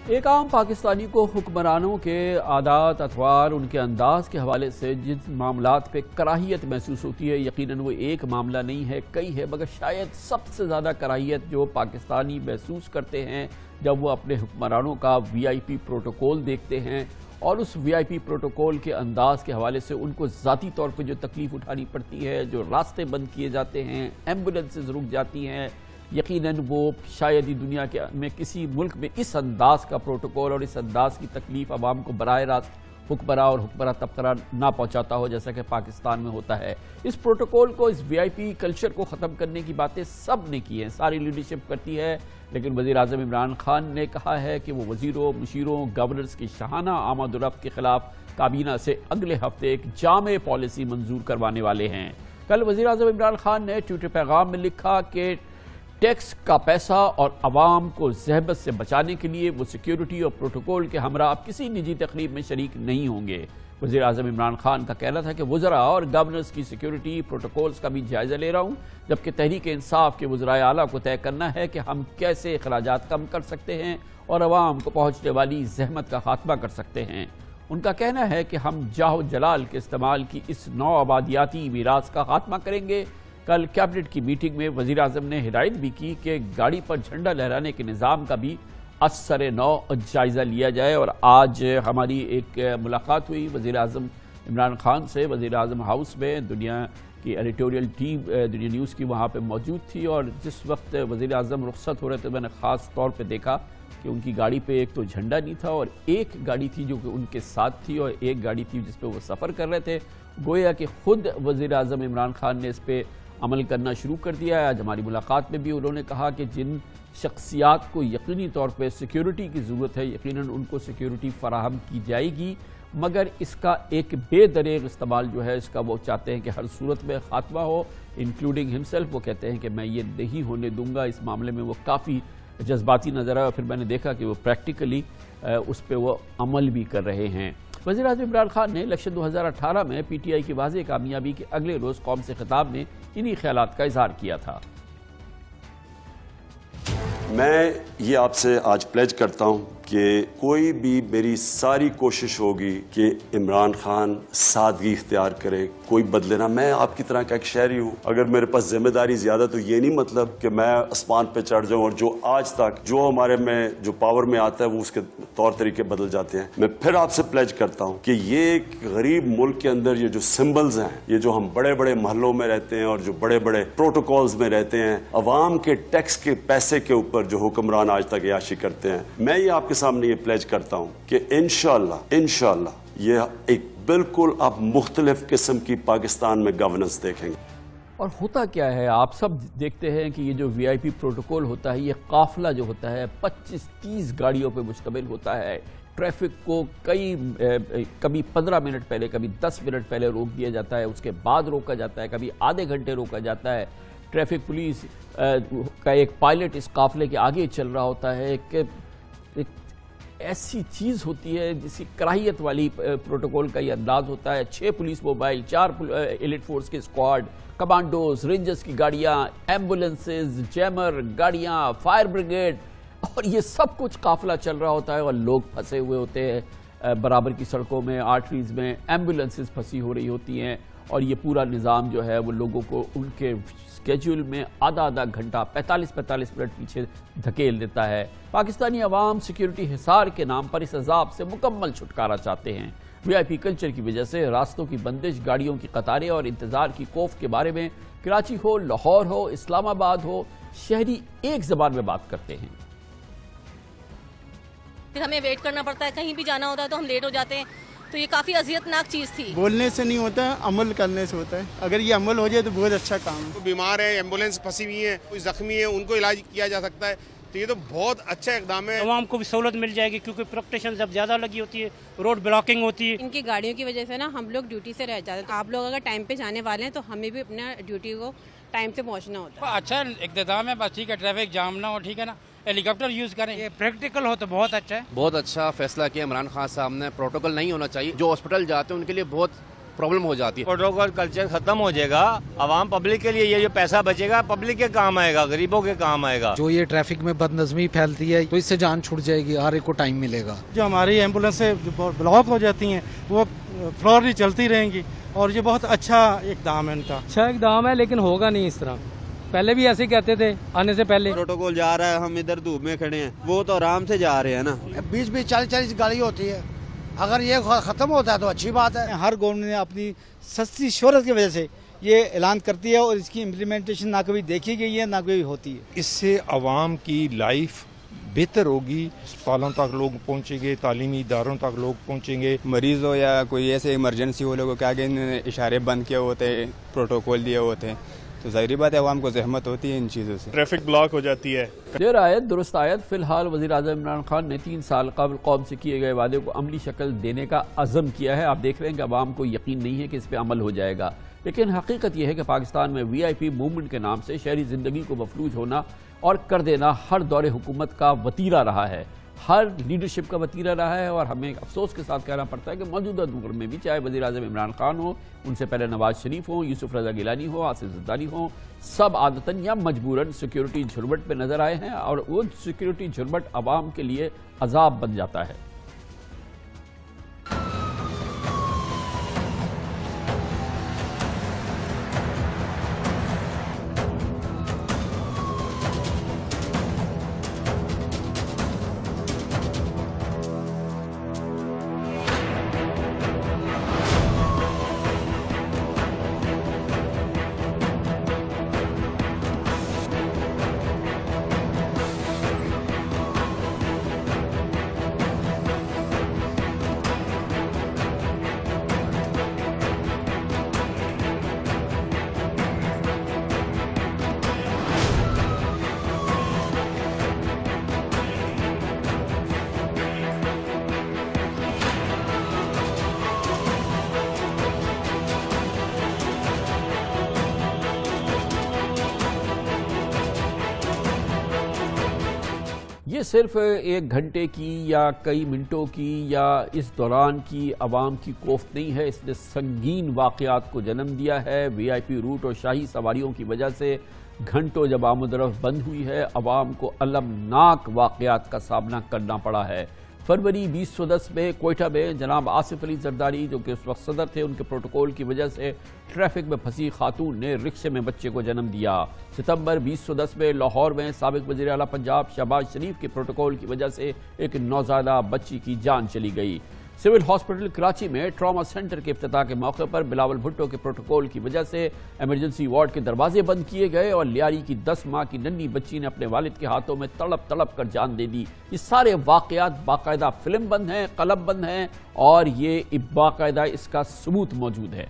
एक आम पाकिस्तानी को हुक्मरानों के आदात अतवार उनके अंदाज के हवाले से जिन मामलात पे कराहियत महसूस होती है, यकीनन वो एक मामला नहीं है, कई है, मगर शायद सबसे ज़्यादा कराहियत जो पाकिस्तानी महसूस करते हैं जब वो अपने हुक्मरानों का VIP प्रोटोकॉल देखते हैं और उस VIP प्रोटोकॉल के अंदाज के हवाले से उनको ज़ाती तौर पर जो तकलीफ़ उठानी पड़ती है, जो रास्ते बंद किए जाते हैं, एम्बुलेंसेज रुक जाती हैं, यकीनन वो शायद ही दुनिया के में किसी मुल्क में इस अंदाज का प्रोटोकॉल और इस अंदाज की तकलीफ आवाम को बराह रास्त हुक्मरान और हुक्मरान तबका ना पहुँचाता हो जैसा कि पाकिस्तान में होता है। इस प्रोटोकॉल को, इस VIP कल्चर को ख़त्म करने की बातें सब ने की हैं, सारी लीडरशिप करती है, लेकिन वज़ीर आज़म इमरान खान ने कहा है कि वो वज़ीरों, मुशीरों, गवर्नर्स की शाहाना आमद-ओ-रफ्त के खिलाफ काबीना से अगले हफ्ते एक जामे पॉलिसी मंजूर करवाने वाले हैं। कल वज़ीर आज़म इमरान खान ने ट्विटर पैगाम में लिखा कि टैक्स का पैसा और अवाम को ज़हमत से बचाने के लिए वो सिक्योरिटी और प्रोटोकॉल के हमरा अब किसी निजी तकरीब में शरीक नहीं होंगे। वज़ीर आज़म इमरान खान का कहना था कि वज़रा और गवर्नर्स की सिक्योरिटी प्रोटोकॉल्स का भी जायज़ा ले रहा हूँ, जबकि तहरीक इंसाफ के वज़राए आला को तय करना है कि हम कैसे अखराजात कम कर सकते हैं और अवाम को पहुँचने वाली ज़हमत का खात्मा कर सकते हैं। उनका कहना है कि हम जाहो जलाल के इस्तेमाल की इस नौ आबादियाती मीरास का खात्मा करेंगे। कल कैबिनेट की मीटिंग में वज़ीर आज़म ने हिदायत भी की कि गाड़ी पर झंडा लहराने के निज़ाम का भी असर नौ जायज़ा लिया जाए। और आज हमारी एक मुलाकात हुई वज़ीर आज़म इमरान खान से वज़ीर आज़म हाउस में। दुनिया की एडिटोरियल टीम दुनिया न्यूज़ की वहाँ पे मौजूद थी और जिस वक्त वज़ीर आज़म रुखसत हो रहे थे मैंने ख़ास तौर पे देखा कि उनकी गाड़ी पे एक तो झंडा नहीं था और एक गाड़ी थी जो कि उनके साथ थी और एक गाड़ी थी जिस पे वो सफ़र कर रहे थे। गोया कि ख़ुद वज़ीर आज़म इमरान खान ने इस पर अमल करना शुरू कर दिया है। आज हमारी मुलाकात में भी उन्होंने कहा कि जिन शख्सियात को यकीनी तौर पर सिक्योरिटी की ज़रूरत है यकीनन उनको सिक्योरिटी फराहम की जाएगी, मगर इसका एक बेदरेग इस्तेमाल जो है इसका वो चाहते हैं कि हर सूरत में खात्मा हो, इंक्लूडिंग हिमसेल्फ। वो कहते हैं कि मैं ये नहीं होने दूंगा। इस मामले में वो काफ़ी जज्बाती नज़र आया, फिर मैंने देखा कि वो प्रैक्टिकली उस पर वो अमल भी कर रहे हैं। वज़ीर आज़म इमरान खान ने इलेक्शन 2018 में PTI की वाज़ेह कामयाबी के अगले रोज़ कौम से खिताब में इन्हीं ख्यालात का इज़हार किया था। मैं ये आपसे आज प्लेज करता हूँ कि कोई भी मेरी सारी कोशिश होगी कि इमरान खान सादगी इख्तियार करे, कोई बदले ना। मैं आपकी तरह का एक शहरी हूँ, अगर मेरे पास जिम्मेदारी ज्यादा तो ये नहीं मतलब कि मैं आसमान पे चढ़ जाऊँ और जो आज तक जो हमारे में जो पावर में आता है वो उसके तौर तरीके बदल जाते हैं। मैं फिर आपसे प्लेज करता हूँ कि ये एक गरीब मुल्क के अंदर ये जो सिम्बल्स हैं, ये जो हम बड़े बड़े महलों में रहते हैं और जो बड़े बड़े प्रोटोकॉल्स में रहते हैं, अवाम के टैक्स के पैसे के ऊपर जो हुक्मरान आज तक याशी करते हैं, मैं ये आपके सामने ये प्लेज करता हूं कि इंशाअल्लाह ये एक बिल्कुल आप मुख्तलिफ किस्म की पाकिस्तान में गवर्नेंस देखेंगे। और होता क्या है, आप सब देखते हैं कि ये जो VIP प्रोटोकॉल होता है, ये काफिला जो होता है 25-30 गाड़ियों पे मुश्तमिल होता है। ट्रैफिक को कभी 15 मिनट पहले, कभी 10 मिनट पहले रोक दिया जाता है, उसके बाद रोका जाता है, कभी आधे घंटे रोका जाता है। ट्रैफिक पुलिस का एक पायलट इस काफिले के आगे चल रहा होता है कि ऐसी चीज़ होती है जिसकी कराहियत वाली प्रोटोकॉल का ये अंदाज होता है। 6 पुलिस मोबाइल, 4 एलिट फोर्स के स्क्वाड, कमांडोज, रेंजर्स की गाड़ियाँ, एम्बुलेंसेज, जैमर गाड़ियाँ, फायर ब्रिगेड, और ये सब कुछ काफिला चल रहा होता है और लोग फंसे हुए होते हैं बराबर की सड़कों में, आर्टरीज में, एम्बुलेंसेज फंसी हो रही होती हैं और ये पूरा निज़ाम जो है वो लोगों को उनके स्केड्यूल में आधा घंटा 45 मिनट पीछे धकेल देता है। पाकिस्तानी अवाम सिक्योरिटी हिसार के नाम पर इस अजाब से मुकम्मल छुटकारा चाहते हैं। VIP कल्चर की वजह से रास्तों की बंदिश, गाड़ियों की कतारें और इंतजार की खौफ के बारे में कराची हो, लाहौर हो, इस्लामाबाद हो, शहरी एक जबान में बात करते हैं। हमें वेट करना पड़ता है, कहीं भी जाना होता है तो हम लेट हो जाते हैं, तो ये काफ़ी अजियतनाक चीज़ थी। बोलने से नहीं होता है, अमल करने से होता है। अगर ये अमल हो जाए तो बहुत अच्छा काम है। तो बीमार है, एम्बुलेंस फंसी हुई है, कोई जख्मी है, उनको इलाज किया जा सकता है, तो ये तो बहुत अच्छा इकदाम है। आवाम को भी सहूलत मिल जाएगी क्योंकि प्रोटेक्शन जब ज़्यादा लगी होती है, रोड ब्लॉकिंग होती है। इनकी गाड़ियों की वजह से ना हम लोग ड्यूटी से रह जाते हैं। आप लोग अगर टाइम पे जाने वाले हैं तो हमें भी अपना ड्यूटी को टाइम से पहुँचना होता है। अच्छा इक़्तिदाम है, बस ठीक है, ट्रैफिक जाम ना हो, ठीक है ना, हेलीकॉप्टर यूज़ करें, ये प्रैक्टिकल हो तो बहुत अच्छा है। बहुत अच्छा फैसला किया इमरान खान साहब ने। प्रोटोकॉल नहीं होना चाहिए, जो हॉस्पिटल जाते हैं उनके लिए बहुत प्रॉब्लम हो जाती है। प्रोटोकॉल कल्चर खत्म हो जाएगा, आवाम पब्लिक के लिए ये जो पैसा बचेगा पब्लिक के काम आएगा, गरीबों के काम आएगा। जो ये ट्रैफिक में बदनज़मी फैलती है तो इससे जान छूट जाएगी, हर एक को टाइम मिलेगा। जो हमारी एम्बुलेंसें ब्लॉक हो जाती हैं वो फ्लोरली चलती रहेंगी और ये बहुत अच्छा इकदाम है इनका। अच्छा इकदाम है लेकिन होगा नहीं इस तरह, पहले भी ऐसे कहते थे आने से पहले। प्रोटोकॉल जा रहा है, हम इधर धूप में खड़े हैं, वो तो आराम से जा रहे हैं ना। 20-20 40-40 गाड़ी होती है, अगर ये खत्म होता है तो अच्छी बात है। हर गवर्नमेंट ने अपनी सस्ती शोहरत की वजह से ये ऐलान करती है और इसकी इम्प्लीमेंटेशन ना कभी देखी गई है ना कभी होती है। इससे आवाम की लाइफ बेहतर होगी, अस्पतालों तक लोग पहुंचेंगे, तालीमी इदारों तक लोग पहुंचेंगे। मरीज हो या कोई ऐसे इमरजेंसी हो, लोगों के आगे इन्होंने इशारे बंद किए होते हैं, प्रोटोकॉल दिए होते हैं, तो जाहिर बात है आवाम को जहमत होती है इन चीज़ों से, ट्रैफिक ब्लॉक हो जाती है। देर आयत दुरुस्त आयत। फिलहाल वज़ीर आज़म इमरान खान ने 3 साल कबल कौम से किए गए वादे को अमली शक्ल देने का अज़म किया है। आप देख रहे हैं कि आवाम को यकीन नहीं है कि इस पर अमल हो जाएगा, लेकिन हकीकत यह है कि पाकिस्तान में VIP मूवमेंट के नाम से शहरी ज़िंदगी को मफलूज होना और कर देना हर दौरे हुकूमत का वतीरा रहा है, हर लीडरशिप का वतीरा रहा है। और हमें अफसोस के साथ कहना पड़ता है कि मौजूदा दौर में भी, चाहे वज़ीर आज़म इमरान खान हो, उनसे पहले नवाज शरीफ हो, यूसुफ रज़ा गिलानी हो, आसिफ ज़रदारी हो, सब आदतन या मजबूरन सिक्योरिटी झुरमट पे नजर आए हैं और वो सिक्योरिटी झुरमट आवाम के लिए अजाब बन जाता है। ये सिर्फ 1 घंटे की या कई मिनटों की या इस दौरान की आवाम की कोफ्त नहीं है, इसने संगीन वाक़यात को जन्म दिया है। VIP रूट और शाही सवारियों की वजह से घंटों जब आमदरफ्त बंद हुई है, आवाम को अलमनाक वाक़यात का सामना करना पड़ा है। फरवरी 2010 में कोयटा में जनाब आसिफ अली जरदारी, जो कि उस वक्त सदर थे, उनके प्रोटोकॉल की वजह से ट्रैफिक में फंसी खातून ने रिक्शे में बच्चे को जन्म दिया। सितंबर 2010 में लाहौर में साबिक वज़ीर आला पंजाब शहबाज शरीफ के प्रोटोकॉल की वजह से एक नौज़ायदा बच्ची की जान चली गई। सिविल हॉस्पिटल कराची में ट्रॉमा सेंटर के इफ्तिताह के मौके पर बिलावल भुट्टो के प्रोटोकॉल की वजह से इमरजेंसी वार्ड के दरवाजे बंद किए गए और लियारी की 10 माह की नन्ही बच्ची ने अपने वालिद के हाथों में तड़प तड़प कर जान दे दी। ये सारे वाक़यात बाकायदा फिल्म बंद हैं, कलम बंद हैं और ये बाकायदा इसका सबूत मौजूद है।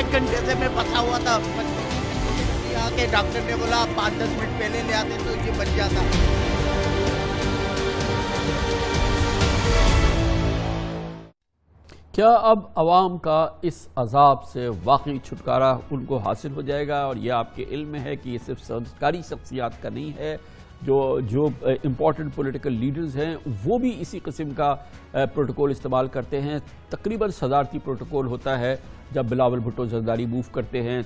घंटे से मैं फंसा हुआ था, आके डॉक्टर ने बोला 5-10 मिनट पहले ले आते तो ये बच जाता। क्या अब आवाम का इस अजाब से वाकई छुटकारा उनको हासिल हो जाएगा? और यह आपके इल्म में है कि ये सिर्फ सरकारी शख्सियात का नहीं है, जो इम्पॉर्टेंट पॉलिटिकल लीडर्स हैं वो भी इसी किस्म का प्रोटोकॉल इस्तेमाल करते हैं। तकरीबन सदारती प्रोटोकॉल होता है जब बिलावल भुट्टो जरदारी मूव करते हैं,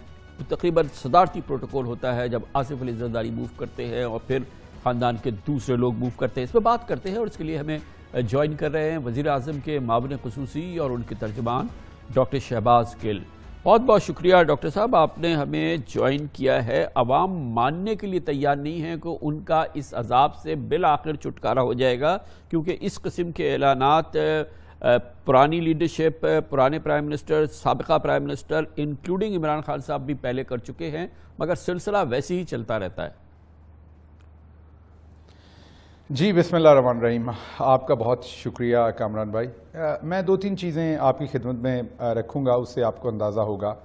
तकरीबन सदारती प्रोटोकॉल होता है जब आसिफ अली जरदारी मूव करते हैं और फिर ख़ानदान के दूसरे लोग मूव करते हैं। इस पर बात करते हैं और इसके लिए हमें ज्वाइन कर रहे हैं वज़ीर आज़म के मावन ख़ुसूसी और उनके तर्जुमान डॉक्टर शहबाज गिल। बहुत बहुत शुक्रिया डॉक्टर साहब, आपने हमें ज्वाइन किया है। अवाम मानने के लिए तैयार नहीं है कि उनका इस अजाब से बिल आखिर छुटकारा हो जाएगा, क्योंकि इस किस्म के ऐलानात पुरानी लीडरशिप, पुराने प्राइम मिनिस्टर, साबिका prime minister including Imran Khan साहब भी पहले कर चुके हैं, मगर सिलसिला वैसे ही चलता रहता है। जी बिस्मिल्लाहिर्रहमानिर्रहीम। आपका बहुत शुक्रिया कामरान भाई। मैं 2-3 चीज़ें आपकी खिदमत में रखूँगा, उससे आपको अंदाज़ा होगा।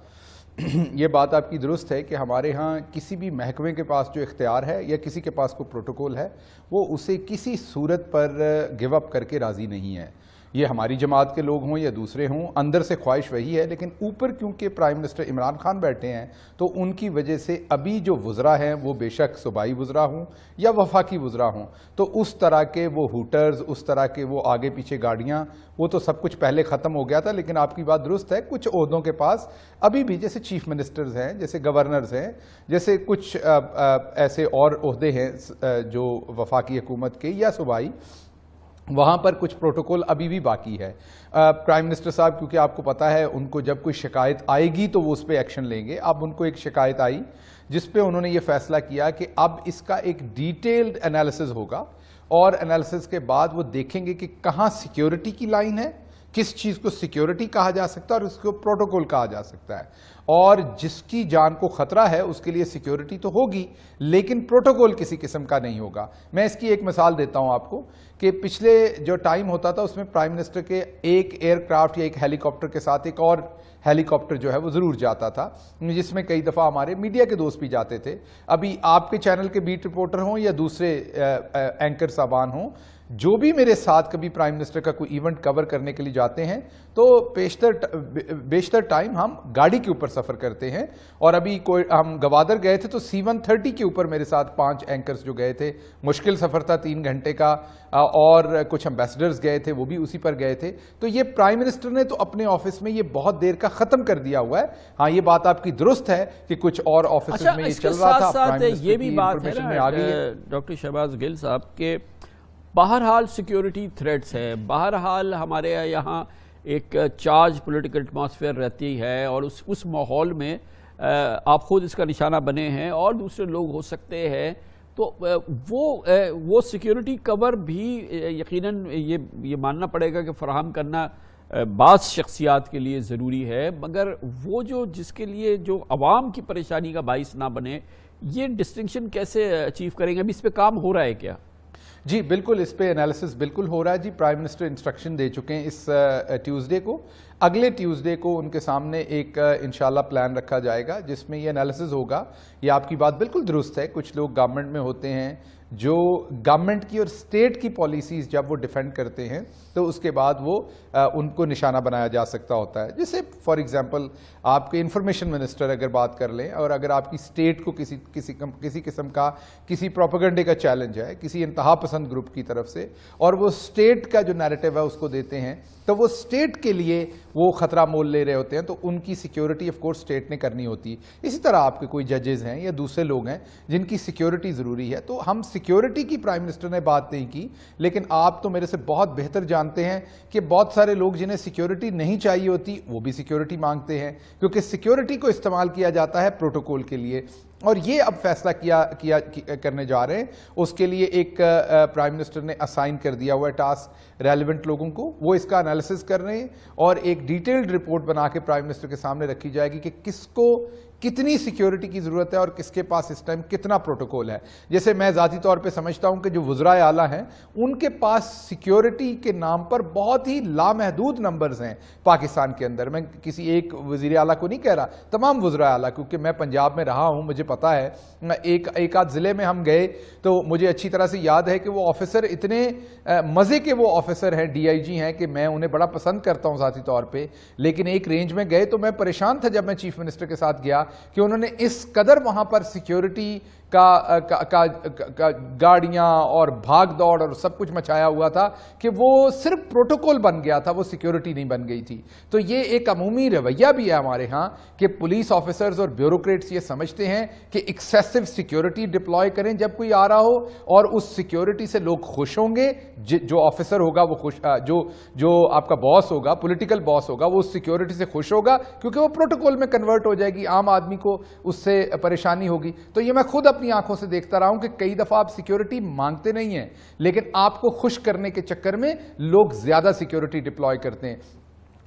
ये बात आपकी दुरुस्त है कि हमारे यहाँ किसी भी महकमे के पास जो इख्तियार है या किसी के पास कोई प्रोटोकॉल है वो उसे किसी सूरत पर गिव अप करके राज़ी नहीं है। ये हमारी जमात के लोग हों या दूसरे हों, अंदर से ख्वाहिश वही है, लेकिन ऊपर क्योंकि प्राइम मिनिस्टर इमरान खान बैठे हैं तो उनकी वजह से अभी जो वुज़रा हैं वो बेशक सूबाई वुज़रा हों या वफाकी वुज़रा हों, तो उस तरह के वो हूटर्स, उस तरह के वो आगे पीछे गाड़ियाँ, वो तो सब कुछ पहले ख़त्म हो गया था। लेकिन आपकी बात दुरुस्त है, कुछ ओहदों के पास अभी भी, जैसे चीफ मिनिस्टर्स हैं, जैसे गवर्नर्स हैं, जैसे कुछ ऐसे और ओहदे हैं जो वफाकी हुकूमत के या सूबाई, वहाँ पर कुछ प्रोटोकॉल अभी भी बाकी है। प्राइम मिनिस्टर साहब, क्योंकि आपको पता है उनको जब कोई शिकायत आएगी तो वो उस पर एक्शन लेंगे। अब उनको एक शिकायत आई जिस पे उन्होंने ये फैसला किया कि अब इसका एक डिटेल्ड एनालिसिस होगा और एनालिसिस के बाद वो देखेंगे कि कहाँ सिक्योरिटी की लाइन है, किस चीज़ को सिक्योरिटी कहा जा सकता है और उसको प्रोटोकॉल कहा जा सकता है, और जिसकी जान को खतरा है उसके लिए सिक्योरिटी तो होगी लेकिन प्रोटोकॉल किसी किस्म का नहीं होगा। मैं इसकी एक मिसाल देता हूं आपको कि पिछले जो टाइम होता था उसमें प्राइम मिनिस्टर के एक एयरक्राफ्ट या एक हेलीकॉप्टर के साथ एक और हेलीकॉप्टर जो है वो ज़रूर जाता था, जिसमें कई दफ़ा हमारे मीडिया के दोस्त भी जाते थे। अभी आपके चैनल के बीट रिपोर्टर हों या दूसरे एंकर साहबान हों, जो भी मेरे साथ कभी प्राइम मिनिस्टर का कोई इवेंट कवर करने के लिए जाते हैं तो बेशतर टाइम हम गाड़ी के ऊपर सफ़र करते हैं। और अभी कोई हम गवादर गए थे तो C-130 के ऊपर मेरे साथ 5 एंकर्स जो गए थे, मुश्किल सफ़र था 3 घंटे का, और कुछ एम्बेसडर्स गए थे वो भी उसी पर गए थे। तो ये प्राइम मिनिस्टर ने तो अपने ऑफिस में ये बहुत देर का ख़त्म कर दिया हुआ है। हाँ, ये बात आपकी दुरुस्त है कि कुछ और ऑफिस में ये चल रहा था। साथ ये भी बात है डॉक्टर शहबाज गिल साहब के, बहरहाल सिक्योरिटी थ्रेट्स है, बहरहाल हमारे यहाँ एक चार्ज पॉलिटिकल एटमॉस्फेयर रहती है और उस माहौल में आप खुद इसका निशाना बने हैं और दूसरे लोग हो सकते हैं, तो वो सिक्योरिटी कवर भी यकीनन ये मानना पड़ेगा कि फराहम करना बाज़ शख्सियात के लिए ज़रूरी है, मगर वो जो जिसके लिए जो अवाम की परेशानी का बाइस ना बने, ये डिस्टिंक्शन कैसे अचीव करेंगे? अभी इस पर काम हो रहा है क्या? जी बिल्कुल, इस पे एनालिसिस बिल्कुल हो रहा है जी। प्राइम मिनिस्टर इंस्ट्रक्शन दे चुके हैं इस ट्यूसडे को। अगले ट्यूसडे को उनके सामने एक इंशाल्लाह प्लान रखा जाएगा जिसमें ये एनालिसिस होगा। ये आपकी बात बिल्कुल दुरुस्त है, कुछ लोग गवर्नमेंट में होते हैं जो गवर्नमेंट की और स्टेट की पॉलिसीज़ जब वो डिफेंड करते हैं तो उसके बाद वो उनको निशाना बनाया जा सकता होता है। जैसे फॉर एग्जांपल आपके इंफॉर्मेशन मिनिस्टर अगर बात कर लें, और अगर आपकी स्टेट को किसी किस्म का किसी प्रोपेगेंडे का चैलेंज है किसी इंतहा पसंद ग्रुप की तरफ से, और वो स्टेट का जो नैरेटिव है उसको देते हैं, तो वो स्टेट के लिए वो खतरा मोल ले रहे होते हैं, तो उनकी सिक्योरिटी ऑफ कोर्स स्टेट ने करनी होती है। इसी तरह आपके कोई जजेस हैं या दूसरे लोग हैं जिनकी सिक्योरिटी ज़रूरी है, तो हम सिक्योरिटी की प्राइम मिनिस्टर ने बात नहीं की, लेकिन आप तो मेरे से बहुत बेहतर जानते हैं कि बहुत सारे लोग जिन्हें सिक्योरिटी नहीं चाहिए होती वो भी सिक्योरिटी मांगते हैं, क्योंकि सिक्योरिटी को इस्तेमाल किया जाता है प्रोटोकॉल के लिए। और ये अब फैसला करने जा रहे हैं, उसके लिए एक प्राइम मिनिस्टर ने असाइन कर दिया हुआ है टास्क रेलिवेंट लोगों को, वो इसका एनालिसिस कर रहे हैं और एक डिटेल्ड रिपोर्ट बना के प्राइम मिनिस्टर के सामने रखी जाएगी कि किसको कितनी सिक्योरिटी की जरूरत है और किसके पास इस टाइम कितना प्रोटोकॉल है। जैसे मैं ज़ाती तौर पे समझता हूं कि जो वुज़राए आला हैं उनके पास सिक्योरिटी के नाम पर बहुत ही लामहदूद नंबर्स हैं पाकिस्तान के अंदर। मैं किसी एक वज़ीर आला को नहीं कह रहा, तमाम वुज़राए आला, क्योंकि मैं पंजाब में रहा हूं, मुझे पता है। एक आध ज़िले में हम गए तो मुझे अच्छी तरह से याद है कि वो ऑफिसर इतने मज़े के वो ऑफिसर हैं, DIG हैं, कि मैं उन्हें बड़ा पसंद करता हूं ज़ाती तौर पर। लेकिन एक रेंज में गए तो मैं परेशान था जब मैं चीफ मिनिस्टर के साथ गया कि उन्होंने इस कदर वहां पर सिक्योरिटी का गाड़ियां और भाग दौड़ और सब कुछ मचाया हुआ था कि वो सिर्फ प्रोटोकॉल बन गया था, वो सिक्योरिटी नहीं बन गई थी। तो ये एक अमूमी रवैया भी है हमारे यहाँ कि पुलिस ऑफिसर्स और ब्यूरोक्रेट्स ये समझते हैं कि एक्सेसिव सिक्योरिटी डिप्लॉय करें जब कोई आ रहा हो, और उस सिक्योरिटी से लोग खुश होंगे। जो ऑफिसर होगा वो खुश, जो आपका बॉस होगा, पॉलिटिकल बॉस होगा, वो उस सिक्योरिटी से खुश होगा क्योंकि वो प्रोटोकॉल में कन्वर्ट हो जाएगी, आम आदमी को उससे परेशानी होगी। तो ये मैं खुद अपनी आंखों से देखता रहा हूं कि कई दफा आप सिक्योरिटी मांगते नहीं हैं, लेकिन आपको खुश करने के चक्कर में लोग ज्यादा सिक्योरिटी डिप्लॉय करते हैं।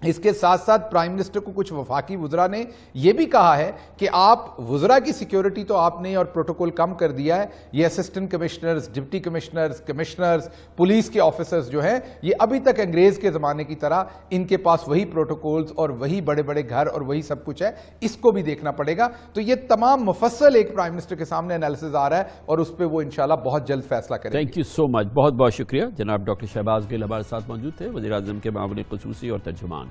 इसके साथ साथ प्राइम मिनिस्टर को कुछ वफाकी वुज़रा ने यह भी कहा है कि आप वुज़रा की सिक्योरिटी तो आपने और प्रोटोकॉल कम कर दिया है, ये assistant commissioners, deputy commissioners, commissioners, police के ऑफिसर्स जो हैं, ये अभी तक अंग्रेज के ज़माने की तरह इनके पास वही प्रोटोकॉल्स और वही बड़े बड़े घर और वही सब कुछ है, इसको भी देखना पड़ेगा। तो ये तमाम मुफस्सल एक प्राइम मिनिस्टर के सामने एनालिसिस आ रहा है और उस पर वो इंशाल्लाह बहुत जल्द फैसला करेंगे। थैंक यू सो मच, बहुत बहुत शुक्रिया। जनाब डॉक्टर शहबाज गिल हमारे साथ मौजूद थे, वज़ीर आज़म के मामले ख़ुसूसी और तर्जुमान।